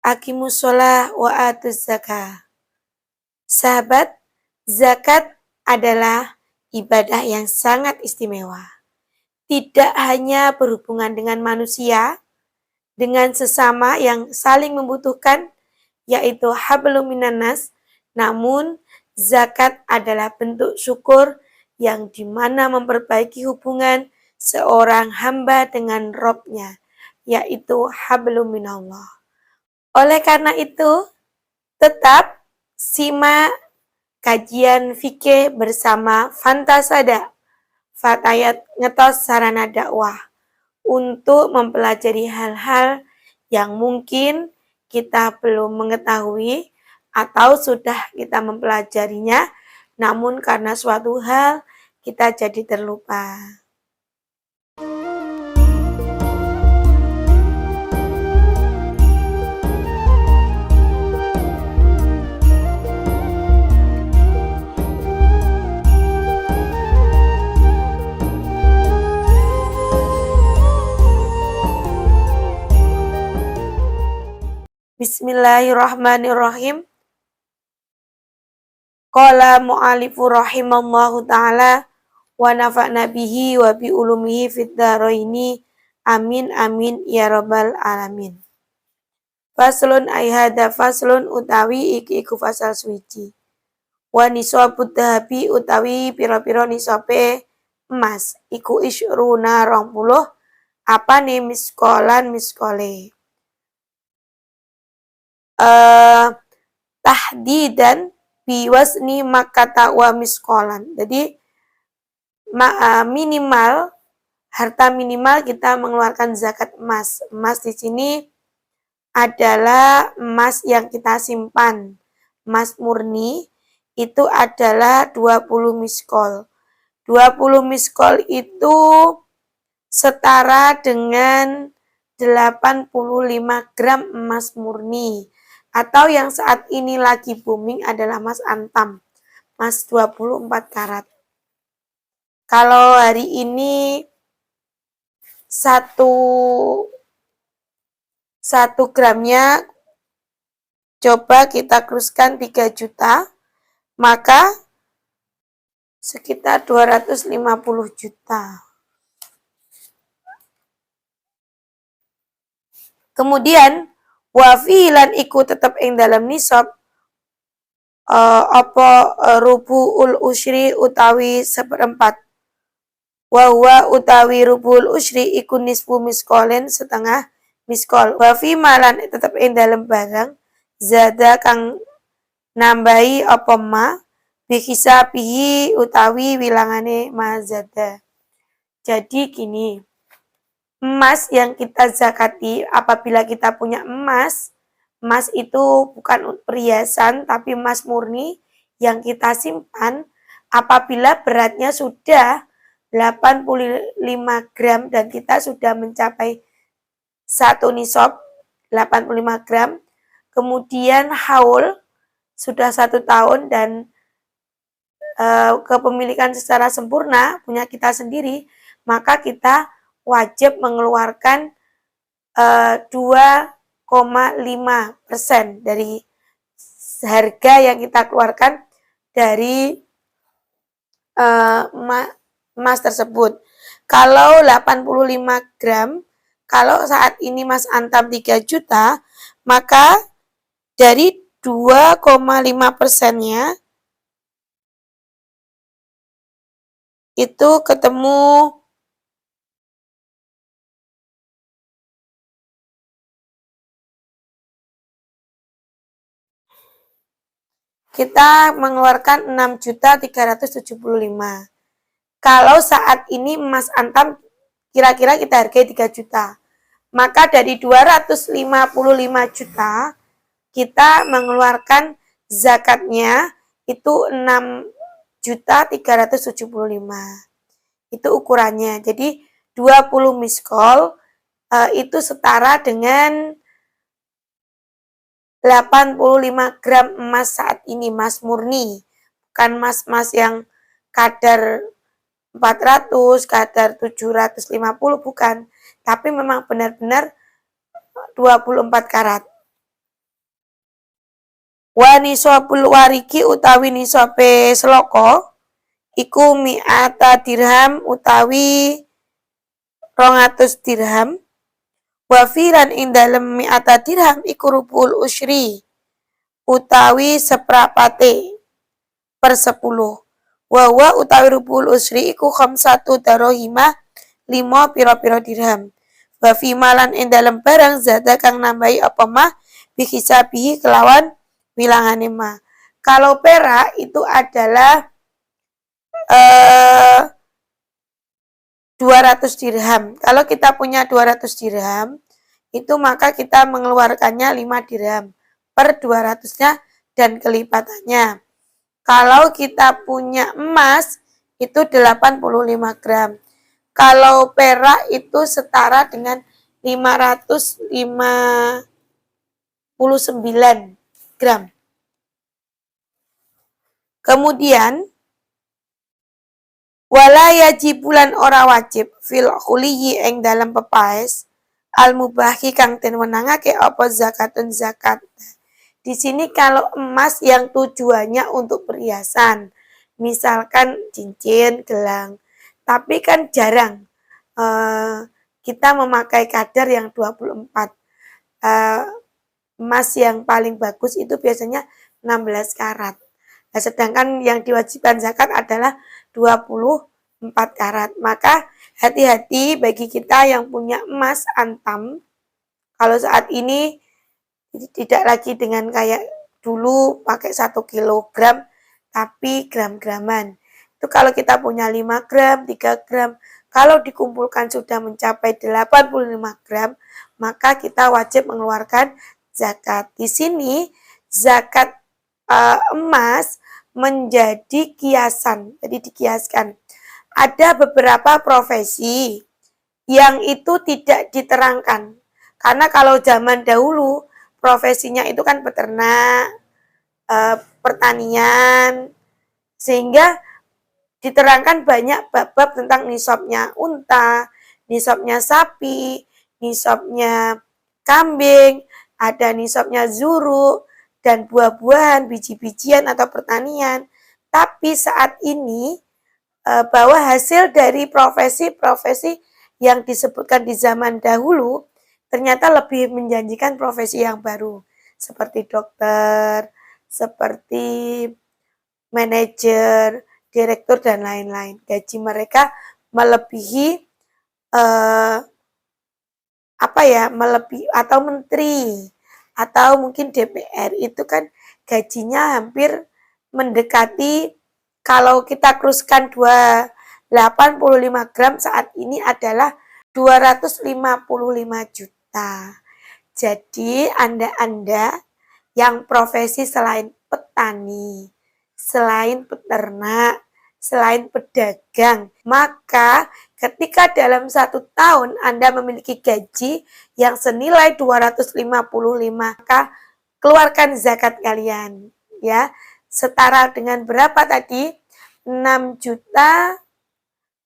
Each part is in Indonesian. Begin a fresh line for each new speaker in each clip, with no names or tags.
aqimus shalah wa atuz zakah. Sahabat, zakat adalah ibadah yang sangat istimewa. Tidak hanya berhubungan dengan manusia, dengan sesama yang saling membutuhkan, yaitu hablum minannas, namun zakat adalah bentuk syukur yang dimana memperbaiki hubungan seorang hamba dengan Robnya, yaitu hablum minallah. Oleh karena itu, tetap simak kajian fikih bersama Fantasada, Fatayat Ngetos Sarana Dakwah, untuk mempelajari hal-hal yang mungkin kita belum mengetahui atau sudah kita mempelajarinya, namun karena suatu hal kita jadi terlupa. Bismillahirrahmanirrahim. Qala mu'alifu rahimallahu ta'ala wa nafa'na bihi wa bi ulumihi fid dharaini amin amin ya rabbal alamin. Faslun ayhada faslun utawi iku fasal suci. Wa nisabud dhahabi utawi pira-pira nisabe emas iku isyruna 20 apane miskolan miskole. Tahdidan biwasni makata wa miskolan. Jadi minimal harta minimal kita mengeluarkan zakat emas. Emas di sini adalah emas yang kita simpan. Emas murni itu adalah 20 miskol. 20 miskol itu setara dengan 85 gram emas murni. Atau yang saat ini lagi booming adalah emas antam, emas 24 karat. Kalau hari ini satu gramnya coba kita kuruskan 3 juta, maka sekitar 250 juta. Kemudian wafilan iku tetap ing dalam nisab rubu'ul usyri utawi 1/4. Wa utawi rubu'ul usyri iku nisfu miskolen setengah miskol. Wa fi malan tetap ing dalam barang zada kang nambahi apa ma bihisabihi utawi wilangane ma zada. Jadi gini, emas yang kita zakati, apabila kita punya emas itu bukan perhiasan tapi emas murni yang kita simpan, apabila beratnya sudah 85 gram dan kita sudah mencapai satu nisab 85 gram, kemudian haul sudah 1 tahun dan kepemilikan secara sempurna punya kita sendiri, maka kita wajib mengeluarkan 2,5% dari harga yang kita keluarkan dari emas tersebut. Kalau 85 gram, kalau saat ini emas antam 3 juta, maka dari 2,5%-nya itu ketemu kita mengeluarkan 6.375. Kalau saat ini emas antam kira-kira kita hargai 3 juta. Maka dari 255 juta kita mengeluarkan zakatnya itu 6.375. Itu ukurannya. Jadi 20 miskol itu setara dengan 85 gram emas saat ini, emas murni. Bukan emas-emas yang kadar 400, kadar 750, bukan. Tapi memang benar-benar 24 karat. Wa nisabul wariki utawi nisabe seloko iku mi'ata dirham utawi 200 dirham. Wa firan ing dalem mi'ata dirham iku rubul usri utawi seprapate per 10. Wa utawi rubul usri iku khamsatu darohima 5 pira-pira dirham. Wa fi malan ing dalem barang zada kang nambahi apa mah bihisabihi kelawan wilangane mah. Kalau perak itu adalah 200 dirham. Kalau kita punya 200 dirham, itu maka kita mengeluarkannya 5 dirham per 200-nya dan kelipatannya. Kalau kita punya emas, itu 85 gram. Kalau perak itu setara dengan 559 gram. Kemudian, wala yajibulan ora wajib fil khuliyi ing dalam pepaes al mubahi kang den wenangake apa zakatun zakat. Di sini kalau emas yang tujuannya untuk perhiasan, misalkan cincin, gelang, tapi kan jarang kita memakai kadar yang 24. Emas yang paling bagus itu biasanya 16 karat. Nah, sedangkan yang diwajibkan zakat adalah 24 karat. Maka hati-hati bagi kita yang punya emas antam. Kalau saat ini tidak lagi dengan kayak dulu pakai 1 kilogram, tapi gram-graman. Itu kalau kita punya 5 gram, 3 gram, kalau dikumpulkan sudah mencapai 85 gram, maka kita wajib mengeluarkan zakat. Di sini zakat emas menjadi kiasan, jadi dikiaskan. Ada beberapa profesi yang itu tidak diterangkan. Karena kalau zaman dahulu profesinya itu kan peternak, pertanian, sehingga diterangkan banyak bab-bab tentang nisabnya unta, nisabnya sapi, nisabnya kambing, ada nisabnya zuru, dan buah-buahan, biji-bijian atau pertanian. Tapi saat ini bahwa hasil dari profesi-profesi yang disebutkan di zaman dahulu ternyata lebih menjanjikan profesi yang baru, seperti dokter, seperti manajer, direktur, dan lain-lain. Gaji mereka melebihi melebihi atau menteri atau mungkin DPR itu kan gajinya hampir mendekati, kalau kita kruskan 85 gram saat ini adalah 255 juta. Jadi Anda yang profesi selain petani, selain peternak, selain pedagang, maka ketika dalam 1 tahun Anda memiliki gaji yang senilai 255, maka keluarkan zakat kalian, ya. Setara dengan berapa tadi? 6 juta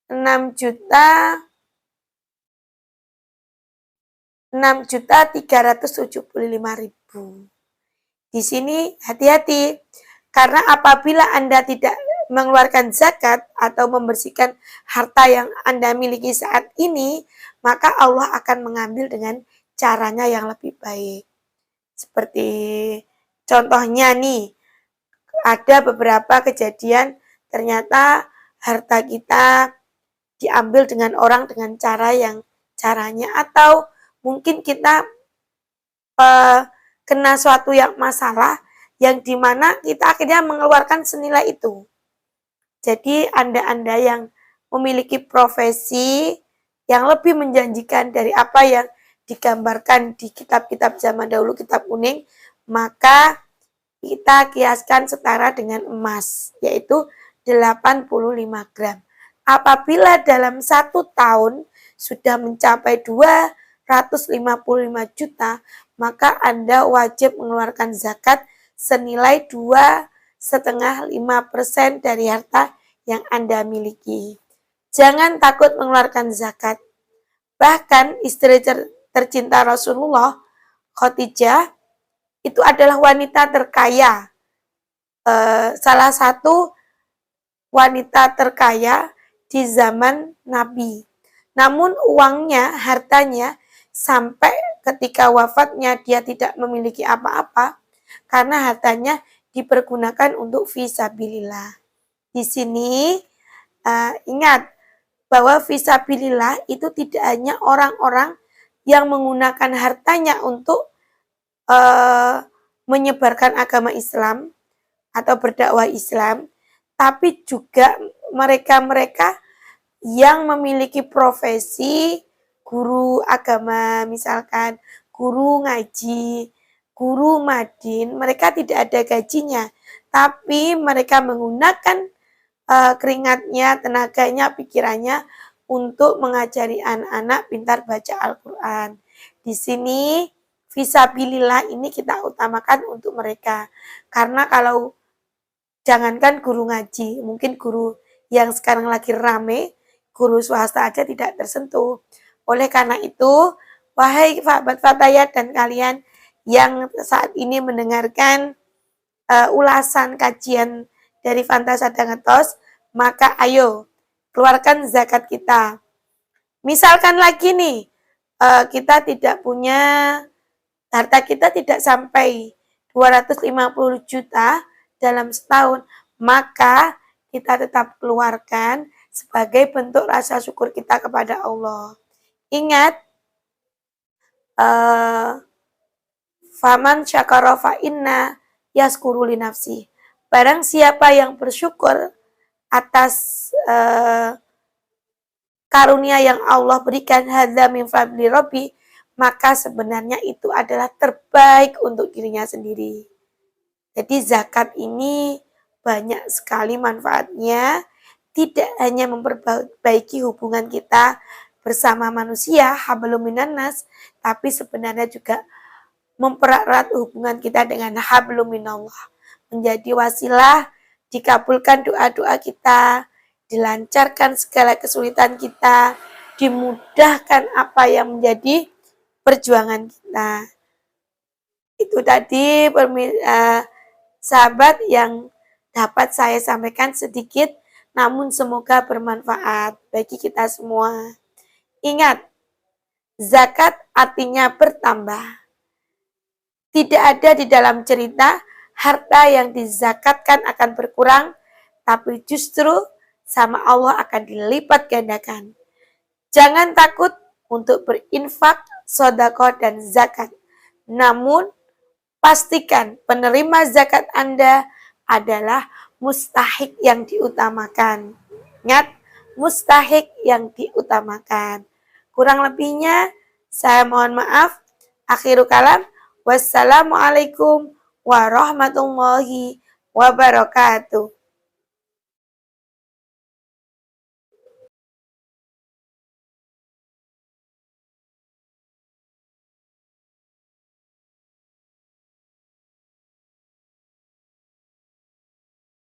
6.375.000. Di sini hati-hati, karena apabila Anda tidak mengeluarkan zakat atau membersihkan harta yang Anda miliki saat ini, maka Allah akan mengambil dengan caranya yang lebih baik. Seperti contohnya nih, ada beberapa kejadian ternyata harta kita diambil dengan orang dengan caranya, atau mungkin kita kena suatu yang masalah yang dimana kita akhirnya mengeluarkan senilai itu. Jadi Anda yang memiliki profesi yang lebih menjanjikan dari apa yang digambarkan di kitab-kitab zaman dahulu, kitab kuning, maka kita kiaskan setara dengan emas, yaitu 85 gram. Apabila dalam 1 tahun sudah mencapai 255 juta, maka Anda wajib mengeluarkan zakat senilai 2,5% dari harta yang Anda miliki. Jangan takut mengeluarkan zakat. Bahkan istri tercinta Rasulullah, Khadijah, itu adalah wanita terkaya. Salah satu wanita terkaya di zaman Nabi. Namun uangnya, hartanya, sampai ketika wafatnya dia tidak memiliki apa-apa karena hartanya dipergunakan untuk fisabilillah. Di sini ingat bahwa fisabilillah itu tidak hanya orang-orang yang menggunakan hartanya untuk menyebarkan agama Islam atau berdakwah Islam, tapi juga mereka-mereka yang memiliki profesi guru agama, misalkan guru ngaji, guru madin, mereka tidak ada gajinya, tapi mereka menggunakan keringatnya, tenaganya, pikirannya untuk mengajari anak-anak pintar baca Al-Quran. Di sini fisabilillah ini kita utamakan untuk mereka, karena kalau jangankan guru ngaji, mungkin guru yang sekarang lagi rame, guru swasta aja tidak tersentuh. Oleh karena itu, wahai sahabat Fatayat dan kalian yang saat ini mendengarkan ulasan kajian dari Fantasa Dangetos, maka ayo keluarkan zakat kita. Misalkan lagi nih, kita tidak punya, harta kita tidak sampai 250 juta dalam setahun, maka kita tetap keluarkan sebagai bentuk rasa syukur kita kepada Allah. Ingat, faman syakara fa inna yaskuru li nafsi. Barang siapa yang bersyukur atas karunia yang Allah berikan, hadza min fadli rabbi, maka sebenarnya itu adalah terbaik untuk dirinya sendiri. Jadi zakat ini banyak sekali manfaatnya, tidak hanya memperbaiki hubungan kita bersama manusia, hablum minan nas, tapi sebenarnya juga mempererat hubungan kita dengan hablum minallah. Menjadi wasilah dikabulkan doa-doa kita, dilancarkan segala kesulitan kita, dimudahkan apa yang menjadi perjuangan kita. Itu tadi sahabat yang dapat saya sampaikan sedikit, namun semoga bermanfaat bagi kita semua. Ingat, zakat artinya bertambah. Tidak ada di dalam cerita harta yang dizakatkan akan berkurang, tapi justru sama Allah akan dilipat gandakan. Jangan takut untuk berinfak, sedekah dan zakat. Namun pastikan penerima zakat Anda adalah mustahik yang diutamakan. Ingat, mustahik yang diutamakan. Kurang lebihnya saya mohon maaf. Akhirul kalam. Wassalamualaikum warahmatullahi wabarakatuh.